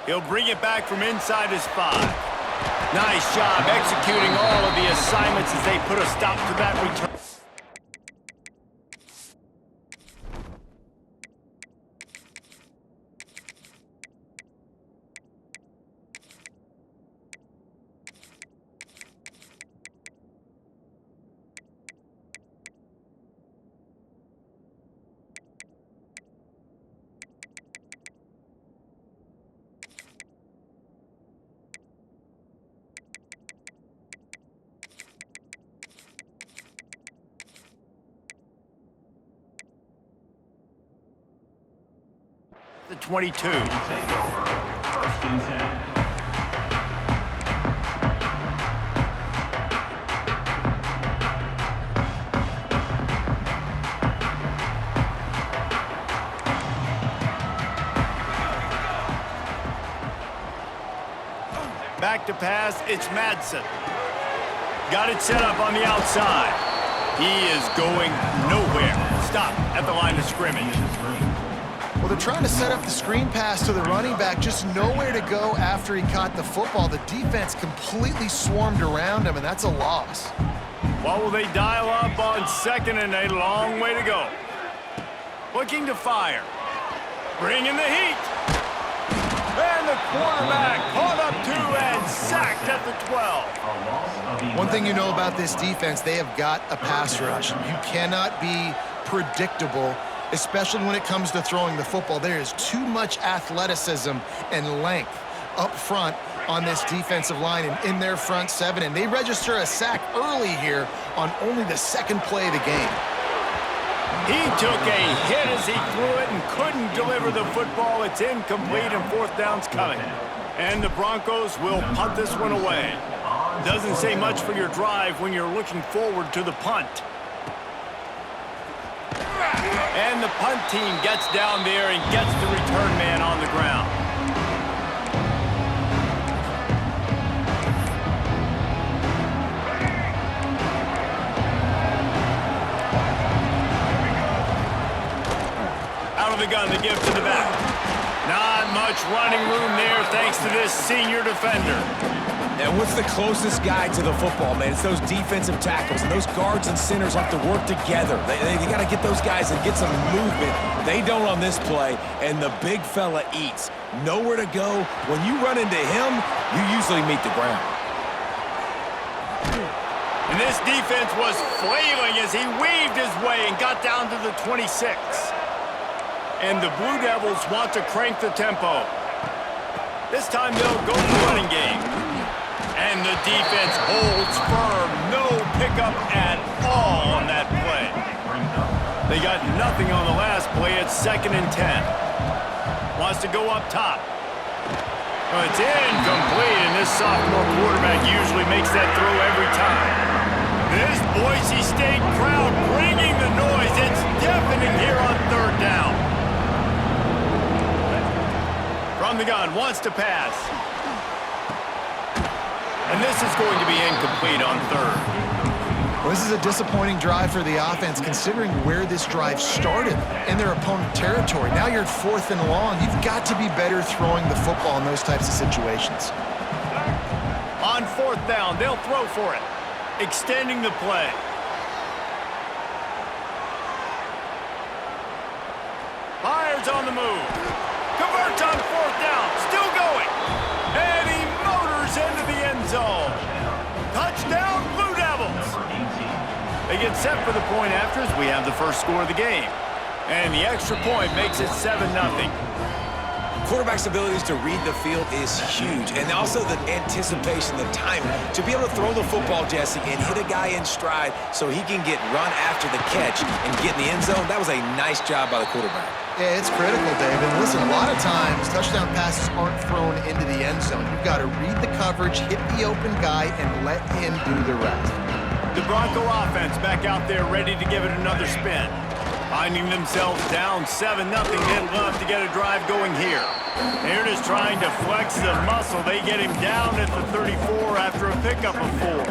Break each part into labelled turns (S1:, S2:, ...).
S1: He'll bring it back from inside his 5. Nice job executing all of the assignments as they put a stop to that return. The 22.
S2: First and 10.
S1: Back to pass, it's Madsen. Got it set up on the outside. He is going nowhere. Stop at the line of scrimmage.
S3: Well, they're trying to set up the screen pass to the running back, just nowhere to go after he caught the football. The defense completely swarmed around him, and that's a loss.
S1: What will they dial up on 2nd and a long way to go? Looking to fire. Bringing the heat. And the quarterback caught up to and sacked at the 12.
S3: One thing you know about this defense, they have got a pass rush. You cannot be predictable, especially when it comes to throwing the football. There is too much athleticism and length up front on this defensive line and in their front 7, and they register a sack early here on only the 2nd play of the game.
S1: He took a hit as he threw it and couldn't deliver the football. It's incomplete and 4th down's coming. And the Broncos will punt this one away. Doesn't say much for your drive when you're looking forward to the punt. And the punt team gets down there and gets the return man on the ground. Out of the gun, the give to the back. Not much running room there thanks to this senior defender.
S4: And what's the closest guy to the football, man? It's those defensive tackles, and those guards and centers have to work together. They got to get those guys and get some movement. They don't on this play, and the big fella eats. Nowhere to go. When you run into him, you usually meet the ground.
S1: And this defense was flailing as he weaved his way and got down to the 26. And the Blue Devils want to crank the tempo. This time they'll go to the running game. And the defense holds firm. No pickup at all on that play. They got nothing on the last play. It's 2nd and 10. Wants to go up top. It's incomplete, and this sophomore quarterback usually makes that throw every time. This Boise State crowd bringing the noise. It's deafening here on 3rd down. From the gun, wants to pass. And this is going to be incomplete on 3rd.
S3: Well, this is a disappointing drive for the offense, considering where this drive started in their opponent territory. Now you're at 4th and long. You've got to be better throwing the football in those types of situations.
S1: On 4th down, they'll throw for it. Extending the play. Fires on the move. Converts on 4th down. Still going. And he motors into the end zone. Touchdown, Blue Devils. They get set for the point after as we have the first score of the game. And the extra point makes it 7-0.
S4: Quarterback's abilities to read the field is huge, and also the anticipation, the timing. To be able to throw the football, Jesse, and hit a guy in stride so he can get run after the catch and get in the end zone, that was a nice job by the quarterback.
S3: Yeah, it's critical, David. Listen, a lot of times touchdown passes aren't thrown into the end zone. You've got to read the coverage, hit the open guy, and let him do the rest.
S1: The Bronco offense back out there ready to give it another spin. Finding themselves down 7-0, they'd love to get a drive going here. They're just trying to flex the muscle. They get him down at the 34 after a pickup of 4.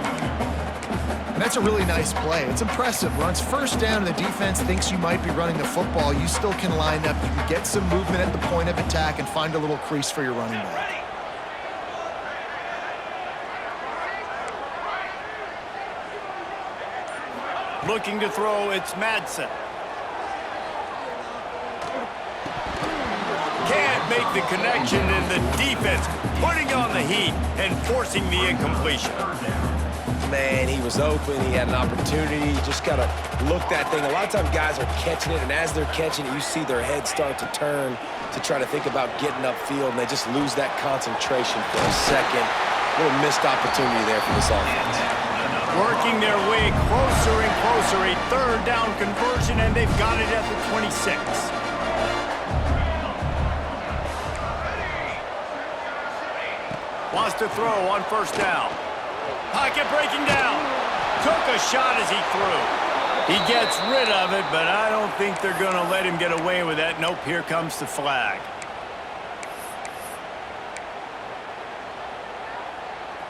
S3: And that's a really nice play. It's impressive. Runs first down and the defense thinks you might be running the football. You still can line up. You can get some movement at the point of attack and find a little crease for your running back.
S1: Looking to throw, it's Madsen. Can't make the connection, and the defense putting on the heat and forcing the incompletion.
S4: Man, he was open. He had an opportunity. You just got to look that thing. A lot of times guys are catching it, and as they're catching it, you see their head start to turn to try to think about getting upfield, and they just lose that concentration for a second. A little missed opportunity there for this offense.
S1: Working their way closer and closer. A third down conversion, and they've got it at the 26. Wants to throw on first down. Pocket breaking down. Took a shot as he threw. He gets rid of it, but I don't think they're going to let him get away with that. Nope, here comes the flag.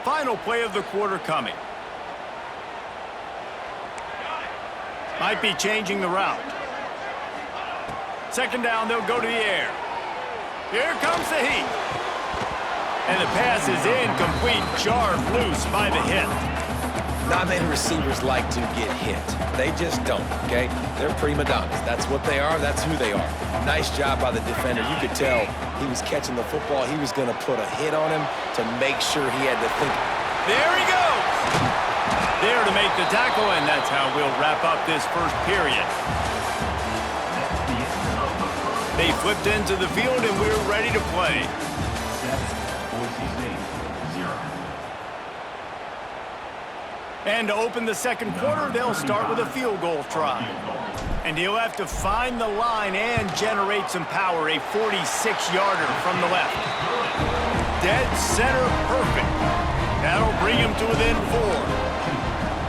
S1: Final play of the quarter coming. Might be changing the route. Second down, they'll go to the air. Here comes the heat. And the pass is incomplete, jarred loose by the hit.
S4: Not many receivers like to get hit. They just don't, okay? They're prima donnas. That's what they are. That's who they are. Nice job by the defender. You could tell he was catching the football. He was going to put a hit on him to make sure he had to think.
S1: There he goes! There to make the tackle, and that's how we'll wrap up this first period. They flipped into the field, and we're ready to play. And to open the second quarter, they'll start with a field goal try. And he'll have to find the line and generate some power. A 46-yarder from the left. Dead center perfect. That'll bring him to within 4.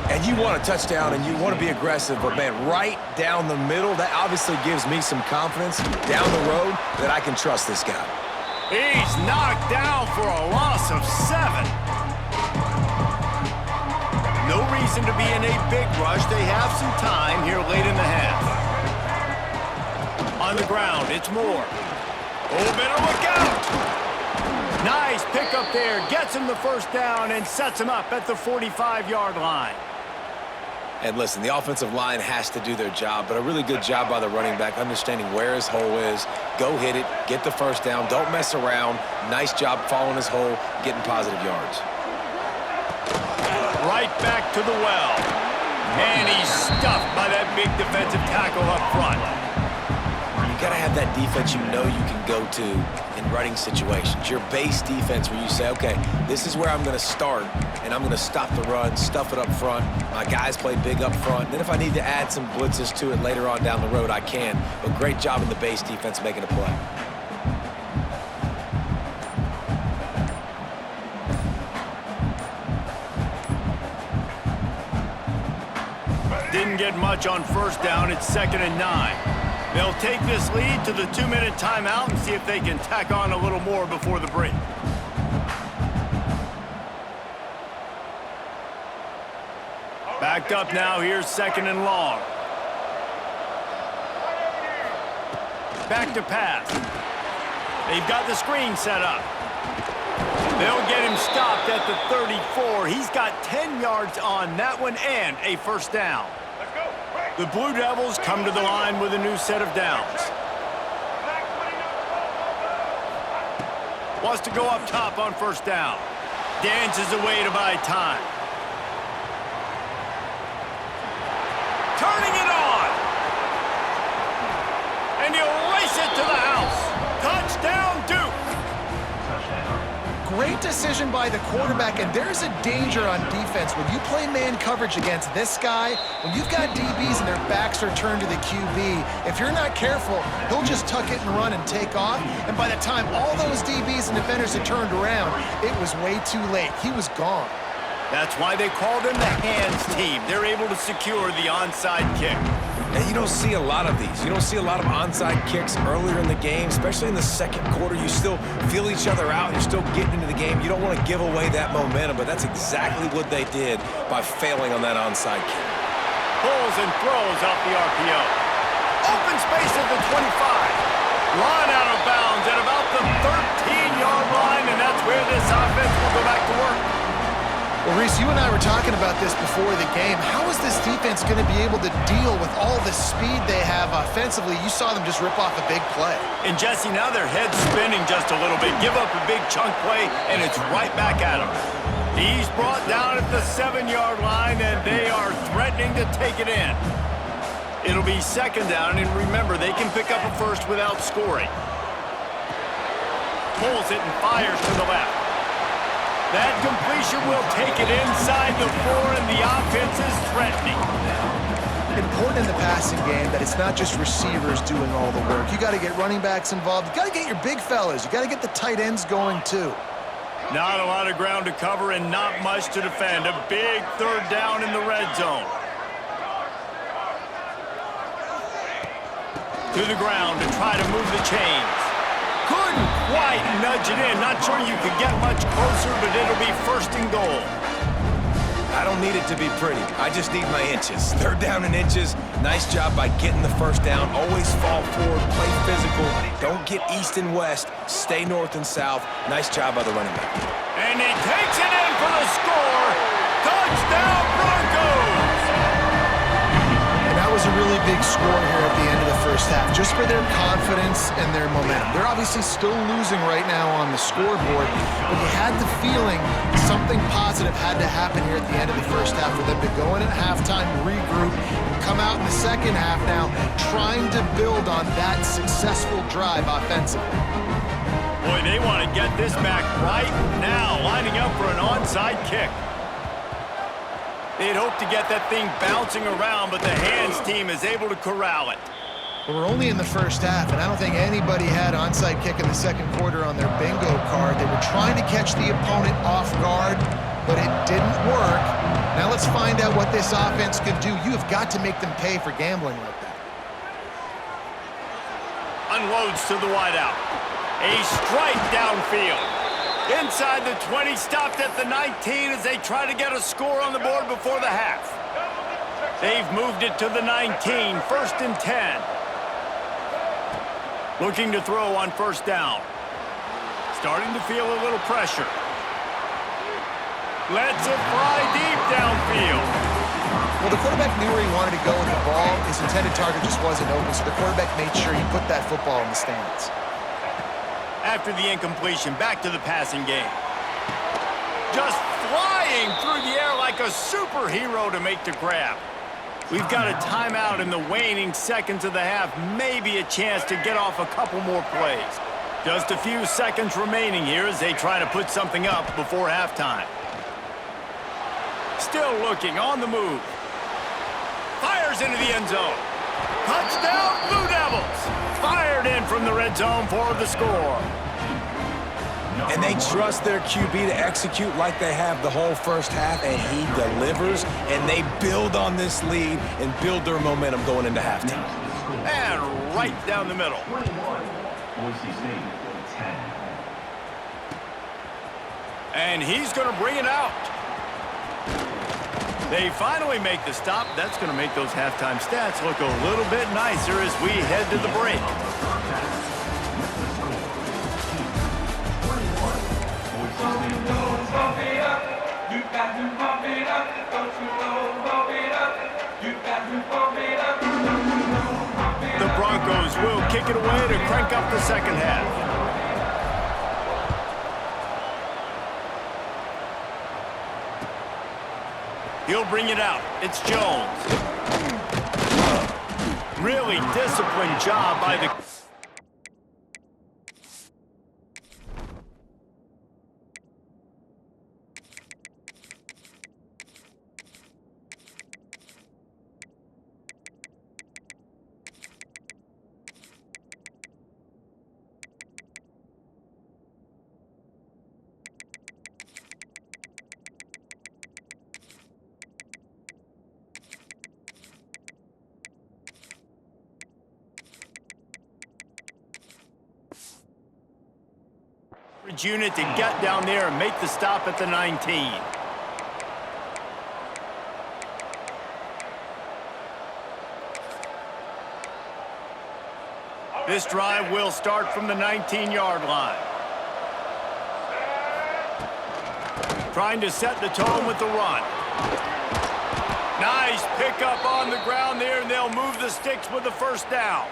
S4: And you want a touchdown and you want to be aggressive, but man, right down the middle, that obviously gives me some confidence down the road that I can trust this guy.
S1: He's knocked down for a loss of 7. No reason to be in a big rush. They have some time here late in the half. On the ground, it's Moore. Oh, better look out! Nice pickup there. Gets him the first down and sets him up at the 45-yard line.
S4: And listen, the offensive line has to do their job, but a really good job by the running back, understanding where his hole is. Go hit it, get the first down, don't mess around. Nice job following his hole, getting positive yards.
S1: Right back to the well. And he's stuffed by that big defensive tackle up front.
S4: You got to have that defense you know you can go to in running situations. Your base defense where you say, okay, this is where I'm going to start, and I'm going to stop the run, stuff it up front. My guys play big up front. Then if I need to add some blitzes to it later on down the road, I can. But great job in the base defense making a play.
S1: Didn't get much on first down. It's 2nd and 9. They'll take this lead to the 2-minute timeout and see if they can tack on a little more before the break. Backed up now. Here's 2nd and long. Back to pass. They've got the screen set up. They'll get him stopped at the 34. He's got 10 yards on that one and a first down. The Blue Devils come to the line with a new set of downs. Wants to go up top on first down. Dances away to buy time. Turning it on. And he'll race it to the house. Touchdown, Duke.
S3: Great decision by the quarterback, and there's a danger on defense. When you play man coverage against this guy, when you've got DBs and their backs are turned to the QB, if you're not careful, he'll just tuck it and run and take off. And by the time all those DBs and defenders had turned around, it was way too late. He was gone.
S1: That's why they call them the hands team. They're able to secure the onside kick.
S4: And you don't see a lot of these. You don't see a lot of onside kicks earlier in the game, especially in the second quarter. You still feel each other out. You're still getting into the game. You don't want to give away that momentum, but that's exactly what they did by failing on that onside kick.
S1: Pulls and throws off the RPO. Open space at the 25. Run out of bounds at about the 13-yard line, and that's where this offense will go back to work.
S3: Well, Reese, you and I were talking about this before the game. How is this defense going to be able to deal with all the speed they have offensively? You saw them just rip off a big play.
S1: And Jesse, now their head's spinning just a little bit. Give up a big chunk play, and it's right back at him. He's brought down at the 7-yard line, and they are threatening to take it in. It'll be second down, and remember, they can pick up a first without scoring. Pulls it and fires to the left. That completion will take it inside the 4, and the offense is threatening.
S3: Important in the passing game that it's not just receivers doing all the work. You got to get running backs involved. You got to get your big fellas. You got to get the tight ends going too.
S1: Not a lot of ground to cover and not much to defend. A big third down in the red zone. To the ground to try to move the chains. Couldn't quite nudge it in. Not sure you could get much closer, but it'll be first and goal.
S4: I don't need it to be pretty. I just need my inches. Third down in inches. Nice job by getting the first down. Always fall forward, play physical. Don't get east and west. Stay north and south. Nice job by the running back.
S1: And he takes it in for the score. Touchdown, Broncos!
S3: And that was a really big score here at the end of the first half, just for their confidence and their momentum. They're obviously still losing right now on the scoreboard, but you had the feeling something positive had to happen here at the end of the first half for them to go in at halftime, regroup, and come out in the second half now trying to build on that successful drive offensively.
S1: Boy, they want to get this back right now, lining up for an onside kick. They'd hope to get that thing bouncing around, but the hands team is able to corral it.
S3: Well, we're only in the first half, and I don't think anybody had onside kick in the second quarter on their bingo card. They were trying to catch the opponent off guard, but it didn't work. Now let's find out what this offense can do. You have got to make them pay for gambling like that.
S1: Unloads to the wideout. A strike downfield. Inside the 20, stopped at the 19 as they try to get a score on the board before the half. They've moved it to the 19, first and 10. Looking to throw on first down. Starting to feel a little pressure. Lets it fly deep downfield.
S3: Well, the quarterback knew where he wanted to go with the ball. His intended target just wasn't open, so the quarterback made sure he put that football in the stands.
S1: After the incompletion, back to the passing game. Just flying through the air like a superhero to make the grab. We've got a timeout in the waning seconds of the half. Maybe a chance to get off a couple more plays. Just a few seconds remaining here as they try to put something up before halftime. Still looking, on the move. Fires into the end zone. Touchdown, Blue Devils! Fired in from the red zone for the score.
S4: And they trust their QB to execute like they have the whole first half, and he delivers, and they build on this lead and build their momentum going into halftime.
S1: And right down the middle.
S2: 21, Boise State, 10.
S1: And he's going to bring it out. They finally make the stop. That's going to make those halftime stats look a little bit nicer as we head to the break. The Broncos will kick it away to crank up the second half. He'll bring it out. It's Jones. Really disciplined job by the... Unit to get down there and make the stop at the 19. This drive will start from the 19-yard line. Trying to set the tone with the run. Nice pickup on the ground there, and they'll move the sticks with the first down.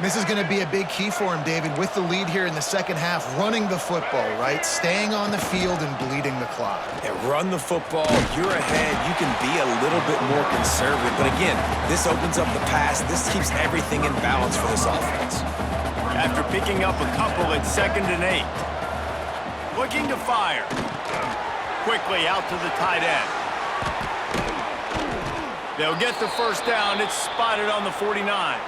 S3: This is going to be a big key for him, David, with the lead here in the second half, running the football, right? Staying on the field and bleeding the clock.
S4: Yeah, run the football. You're ahead. You can be a little bit more conservative. But again, this opens up the pass. This keeps everything in balance for this offense.
S1: After picking up a couple at 2nd and 8. Looking to fire. Quickly out to the tight end. They'll get the first down. It's spotted on the 49.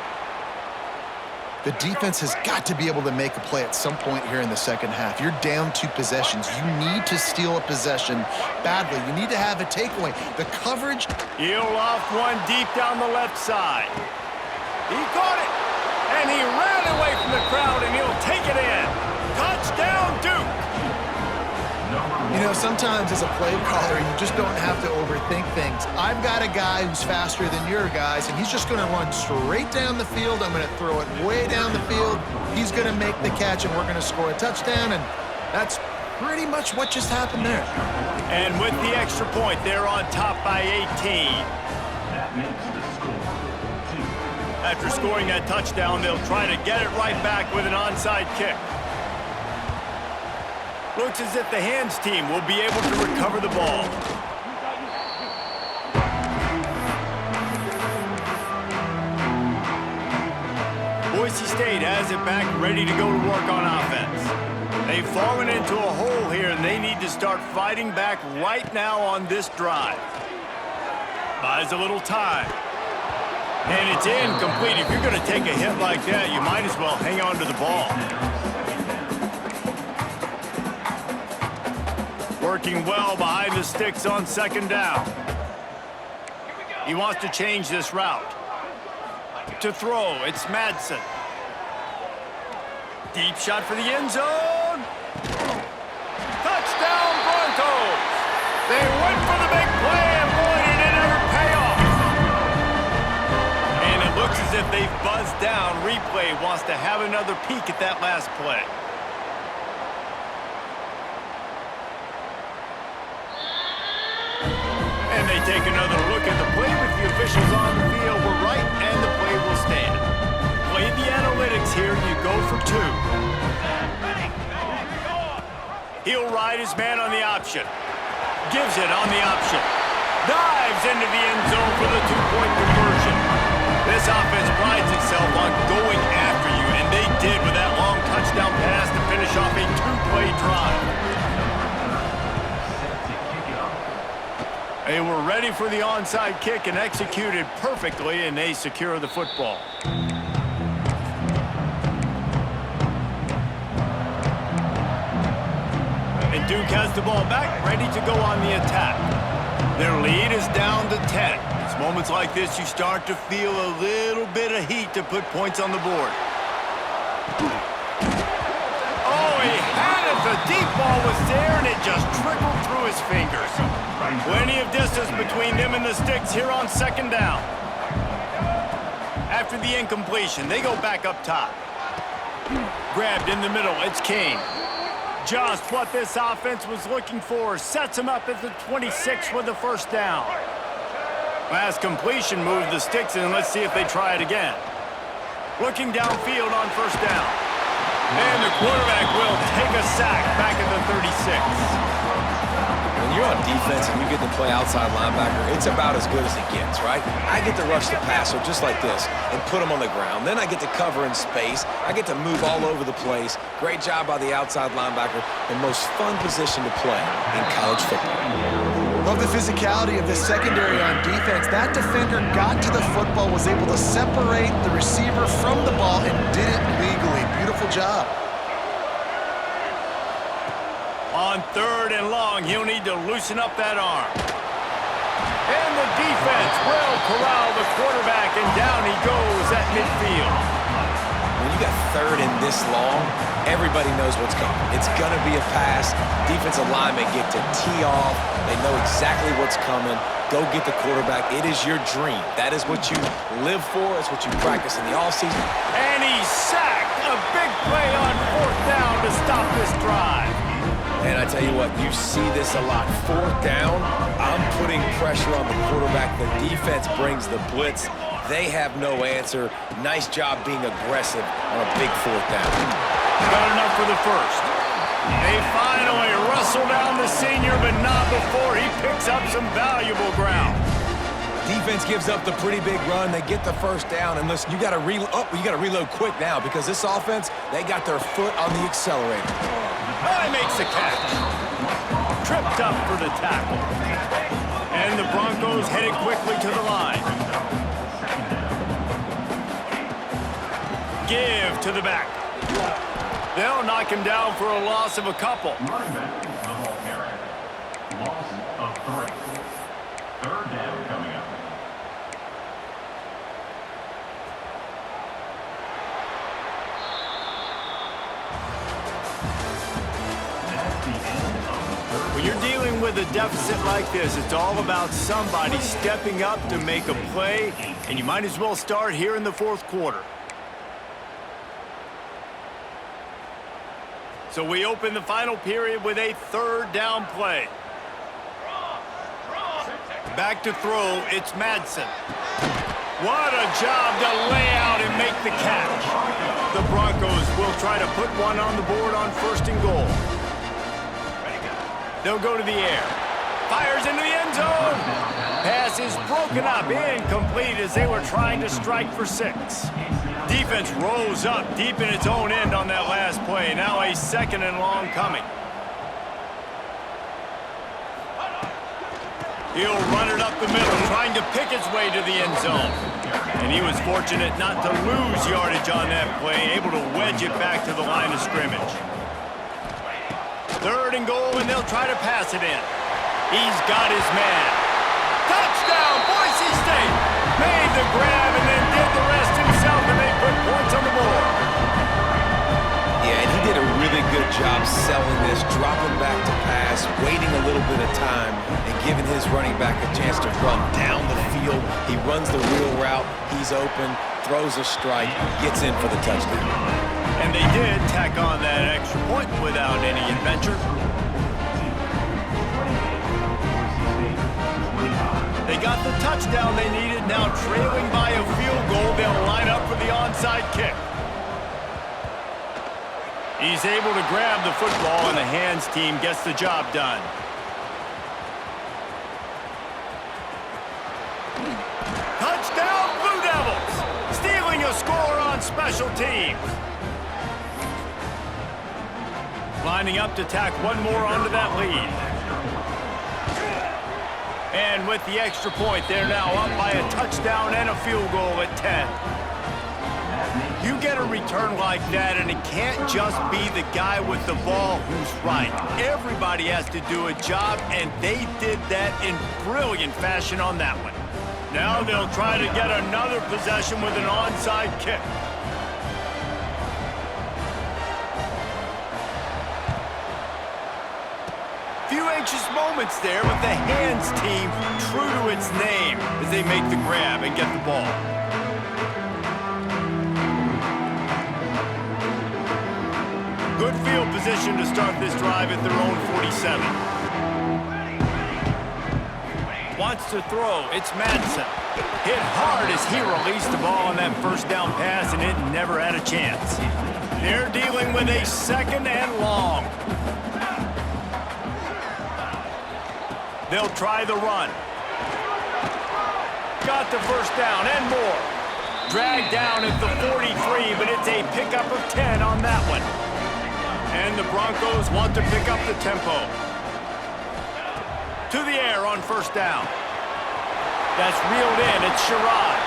S3: The defense has got to be able to make a play at some point here in the second half. You're down 2 possessions. You need to steal a possession badly. You need to have a takeaway. The coverage.
S1: He'll off one deep down the left side. He caught it, and he ran away from the crowd, and he'll take it in. Touchdown, Duke.
S3: You know, sometimes as a play caller, you just don't have to overthink things. I've got a guy who's faster than your guys, and he's just going to run straight down the field. I'm going to throw it way down the field. He's going to make the catch, and we're going to score a touchdown, and that's pretty much what just happened there.
S1: And with the extra point, they're on top by 18.
S2: That makes the score 2.
S1: After scoring that touchdown, they'll try to get it right back with an onside kick. Looks as if the hands team will be able to recover the ball. Boise State has it back, ready to go to work on offense. They've fallen into a hole here, and they need to start fighting back right now on this drive. Buys a little time. And it's incomplete. If you're going to take a hit like that, you might as well hang on to the ball. Working well behind the sticks on 2nd down. He wants to change this route. To throw, it's Madsen. Deep shot for the end zone. Touchdown, Broncos! They went for the big play, and boy, did it ever pay off. And it looks as if they've buzzed down. Replay wants to have another peek at that last play. And they take another look at the play with the officials on the field. We're right, and the play will stand. Play the analytics here, you go for 2. He'll ride his man on the option. Gives it on the option. Dives into the end zone for the 2-point conversion. This offense prides itself on going after you, and they did with that long touchdown pass to finish off a 2-play drive. They were ready for the onside kick and executed perfectly, and they secure the football. And Duke has the ball back, ready to go on the attack. Their lead is down to 10. It's moments like this you start to feel a little bit of heat to put points on the board. Oh, he had it. The deep ball was there, and it just trickled through his fingers. Plenty of distance between them and the sticks here on 2nd down. After the incompletion, they go back up top. Grabbed in the middle, it's King. Just what this offense was looking for. Sets him up at the 26 with the first down. Last completion moved the sticks in. Let's see if they try it again. Looking downfield on 1st down. And the quarterback will take a sack back at the 36.
S4: When you're on defense and you get to play outside linebacker, it's about as good as it gets, right? I get to rush the passer just like this and put him on the ground. Then I get to cover in space. I get to move all over the place. Great job by the outside linebacker. The most fun position to play in college football.
S3: Love the physicality of the secondary on defense. That defender got to the football, was able to separate the receiver from the ball, and did it legally. Beautiful job.
S1: On 3rd and long, he'll need to loosen up that arm. And the defense will corral the quarterback, and down he goes at midfield.
S4: When you got 3rd and this long, everybody knows what's coming. It's going to be a pass. Defensive linemen get to tee off. They know exactly what's coming. Go get the quarterback. It is your dream. That is what you live for. It's what you practice in the offseason.
S1: And he's sacked. A big play on 4th down to stop this drive.
S4: And I tell you what, you see this a lot. 4th down, I'm putting pressure on the quarterback. The defense brings the blitz. They have no answer. Nice job being aggressive on a big 4th down.
S1: Got enough for the first. They finally wrestle down the senior, but not before he picks up some valuable ground.
S4: Defense gives up the pretty big run. They get the 1st down, and listen, you got to reload quick now because this offense, they got their foot on the accelerator.
S1: Oh, he makes the catch. Tripped up for the tackle. And the Broncos headed quickly to the line. Give to the back. They'll knock him down for a loss of a couple.
S2: Running back, the ball carrier. Loss of 3. 3rd down coming up.
S1: When you're dealing with a deficit like this, it's all about somebody stepping up to make a play, and you might as well start here in the 4th quarter. So we open the final period with a 3rd down play. Back to throw, it's Madsen. What a job to lay out and make the catch. The Broncos will try to put one on the board on 1st and goal. They'll go to the air. Fires into the end zone. Pass is broken up, incomplete as they were trying to strike for 6. Defense rose up deep in its own end on that last play. Now a 2nd and long coming. He'll run it up the middle, trying to pick its way to the end zone. And he was fortunate not to lose yardage on that play, able to wedge it back to the line of scrimmage. 3rd and goal, and they'll try to pass it in. He's got his man. Touchdown, Boise State! Made the grab and then did the rest himself, and they put points on the board.
S4: Yeah, and he did a really good job selling this, dropping back to pass, waiting a little bit of time, and giving his running back a chance to run down the field. He runs the wheel route. He's open, throws a strike, gets in for the touchdown.
S1: And they did tack on that extra point without any adventure. They got the touchdown they needed. Now trailing by a field goal, they'll line up for the onside kick. He's able to grab the football, and the hands team gets the job done. Touchdown, Blue Devils! Stealing a score on special teams. Lining up to tack one more onto that lead. And with the extra point, they're now up by a touchdown and a field goal at 10. You get a return like that, and it can't just be the guy with the ball who's right. Everybody has to do a job, and they did that in brilliant fashion on that one. Now they'll try to get another possession with an onside kick. Few anxious moments there with the hands team true to its name as they make the grab and get the ball. Good field position to start this drive at their own 47. Wants to throw, it's Madsen. Hit hard as he released the ball on that 1st down pass, and it never had a chance. They're dealing with a 2nd and long. They'll try the run. Got the 1st down and more. Dragged down at the 43, but it's a pickup of 10 on that one. And the Broncos want to pick up the tempo. To the air on 1st down. That's reeled in. It's Sherrod.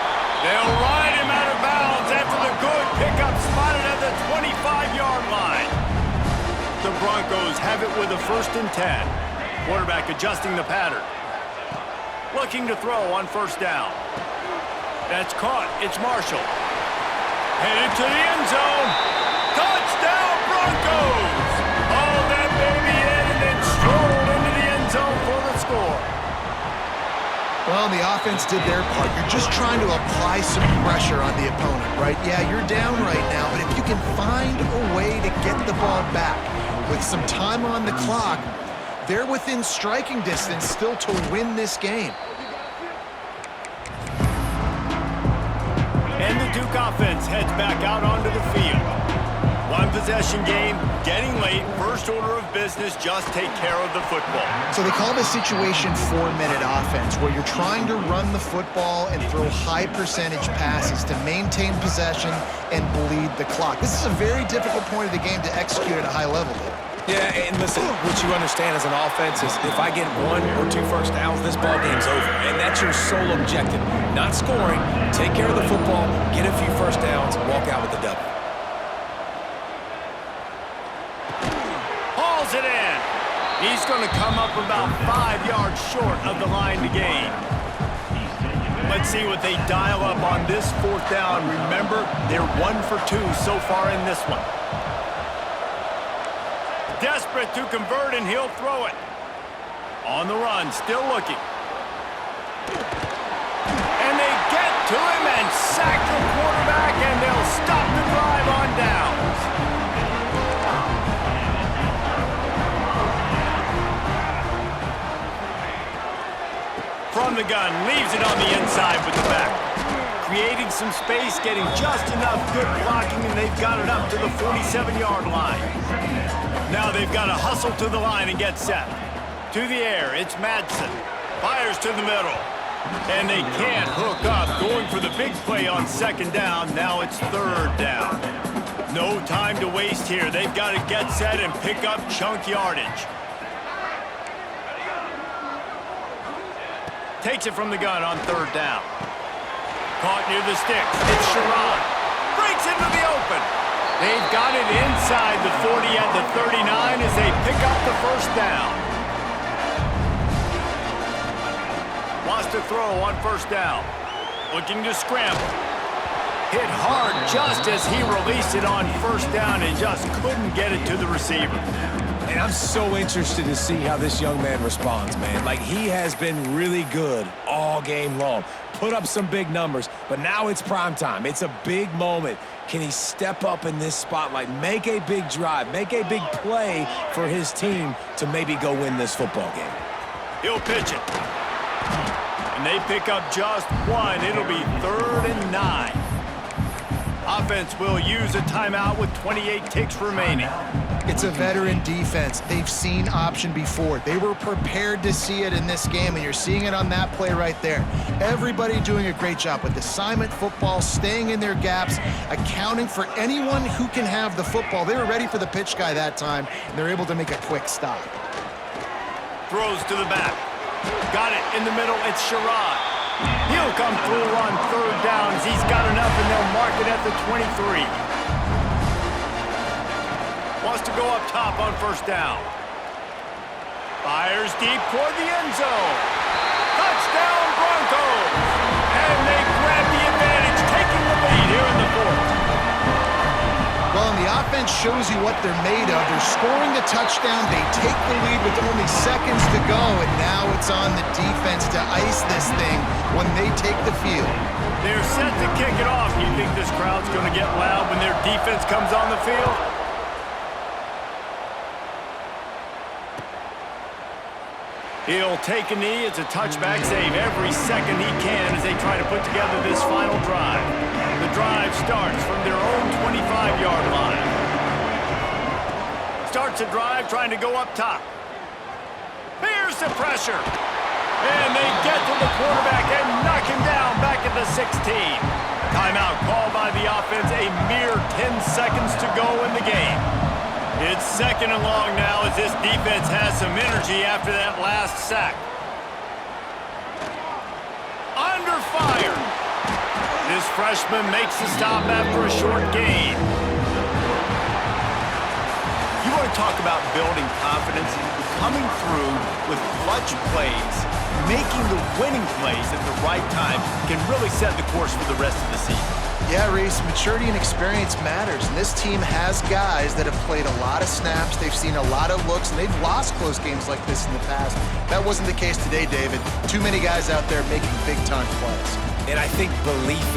S1: They'll ride him out of bounds after the good pickup spotted at the 25-yard line. The Broncos have it with a 1st and 10. Quarterback adjusting the pattern. Looking to throw on 1st down. That's caught. It's Marshall. Headed to the end zone. Touchdown, Broncos! Hauled that baby in and then strolled into the end zone for the score.
S3: Well, the offense did their part. You're just trying to apply some pressure on the opponent, right? Yeah, you're down right now, but if you can find a way to get the ball back with some time on the clock, they're within striking distance still to win this game.
S1: And the Duke offense heads back out onto the field. One possession game, getting late, first order of business, just take care of the football.
S3: So they call this situation 4-minute offense, where you're trying to run the football and throw high percentage passes to maintain possession and bleed the clock. This is a very difficult point of the game to execute at a high level.
S4: Yeah, and listen, what you understand as an offense is if I get 1 or 2 first downs, this ball game's over. And that's your sole objective. Not scoring, take care of the football, get a few first downs, walk out with the W.
S1: Hauls it in. He's going to come up about 5 yards short of the line to gain. Let's see what they dial up on this 4th down. Remember, they're 1 for 2 so far in this one. Desperate to convert, and he'll throw it. On the run, still looking. And they get to him and sack the quarterback, and they'll stop the drive on downs. From the gun, leaves it on the inside with the back. Creating some space, getting just enough good blocking, and they've got it up to the 47-yard line. Now they've got to hustle to the line and get set. To the air, it's Madsen. Fires to the middle. And they can't hook up. Going for the big play on 2nd down. Now it's 3rd down. No time to waste here. They've got to get set and pick up chunk yardage. Takes it from the gun on 3rd down. Caught near the sticks. It's Sherrod. Breaks into the open. They've got it inside the 40 at the 39 as they pick up the 1st down. Wants to throw on 1st down. Looking to scramble. Hit hard just as he released it on 1st down and just couldn't get it to the receiver.
S4: And I'm so interested to see how this young man responds, man. Like, he has been really good all game long. Put up some big numbers, but now it's prime time. It's a big moment. Can he step up in this spotlight, make a big drive, make a big play for his team to maybe go win this football game?
S1: He'll pitch it. And they pick up just 1. It'll be 3rd and 9. Offense will use a timeout with 28 ticks remaining.
S3: It's a veteran defense. They've seen option before. They were prepared to see it in this game, and you're seeing it on that play right there. Everybody doing a great job with assignment football, staying in their gaps, accounting for anyone who can have the football. They were ready for the pitch guy that time, and they're able to make a quick stop.
S1: Throws to the back. Got it in the middle. It's Sherrod. He'll come through on 3rd down as he's got enough, and they'll mark it at the 23. Wants to go up top on 1st down. Fires deep toward the end zone. Touchdown, Broncos! And they grab the advantage, taking the lead here in the 4th.
S3: Well, and the offense shows you what they're made of. They're scoring the touchdown. They take the lead with only seconds to go, and now it's on the defense to ice this thing when they take the field.
S1: They're set to kick it off. You think this crowd's going to get loud when their defense comes on the field? He'll take a knee. It's a touchback save every second he can as they try to put together this final drive. The drive starts from their own 25-yard line. Starts a drive trying to go up top. Here's the pressure. And they get to the quarterback and knock him down back at the 16. Timeout called by the offense. A mere 10 seconds to go in the game. It's 2nd and long now as this defense has some energy after that last sack. Under fire. This freshman makes the stop after a short gain. You want to talk about building confidence? Coming through with clutch plays. making the winning plays at the right time can really set the course for the rest of the season.
S3: Yeah, Reese, maturity and experience matters, and this team has guys that have played a lot of snaps, they've seen a lot of looks, and they've lost close games like this in the past. That wasn't the case today, David. Too many guys out there making big-time plays.
S4: And I think belief